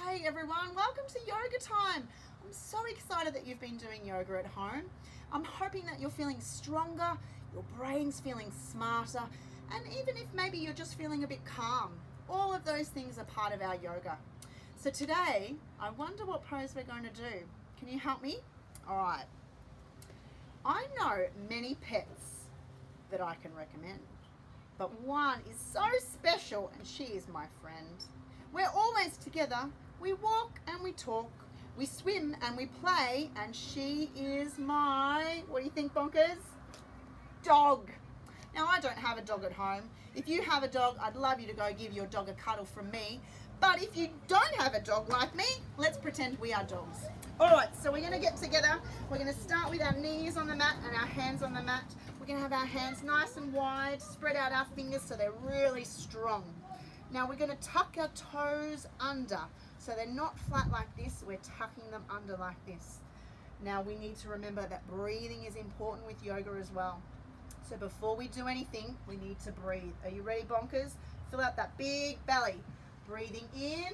Hey everyone, welcome to yoga time. I'm so excited that you've been doing yoga at home. I'm hoping that you're feeling stronger, your brain's feeling smarter, and even if maybe you're just feeling a bit calm, all of those things are part of our yoga. So today, I wonder what pose we're going to do. Can you help me? All right. I know many pets that I can recommend, but one is so special and she is my friend. We're always together. We walk and we talk. We swim and we play, and she is my, what do you think, Bonkers? Dog. Now, I don't have a dog at home. If you have a dog, I'd love you to go give your dog a cuddle from me. But if you don't have a dog like me, let's pretend we are dogs. All right, so we're going to get together. We're going to start with our knees on the mat and our hands on the mat. We're going to have our hands nice and wide, spread out our fingers so they're really strong. Now we're going to tuck our toes under. So they're not flat like this, we're tucking them under like this. Now we need to remember that breathing is important with yoga as well. So before we do anything, we need to breathe. Are you ready, Bonkers? Fill out that big belly. Breathing in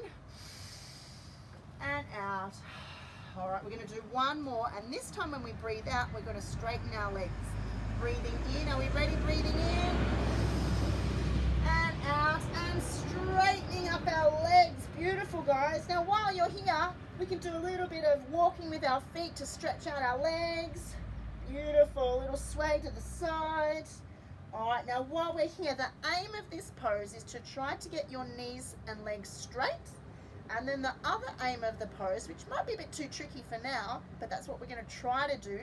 and out. All right, we're going to do one more, and this time when we breathe out, we're going to straighten our legs. Breathing in, are we ready? Breathing in and out, and straightening up our legs. Beautiful, guys. Now while you're here, we can do a little bit of walking with our feet to stretch out our legs. Beautiful, little sway to the side. All right, now while we're here, the aim of this pose is to try to get your knees and legs straight. And then the other aim of the pose, which might be a bit too tricky for now, but that's what we're going to try to do,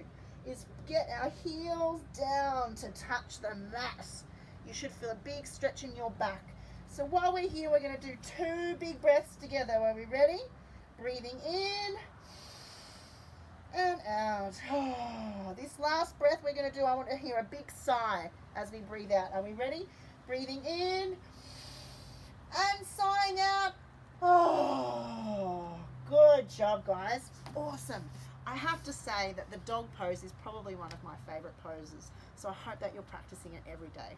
is get our heels down to touch the mat. You should feel a big stretch in your back. So while we're here, we're going to do 2 big breaths together. Are we ready? Breathing in and out. Oh, this last breath we're going to do, I want to hear a big sigh as we breathe out. Are we ready? Breathing in and sighing out. Oh, good job, guys. Awesome. I have to say that the dog pose is probably one of my favorite poses. So I hope that you're practicing it every day.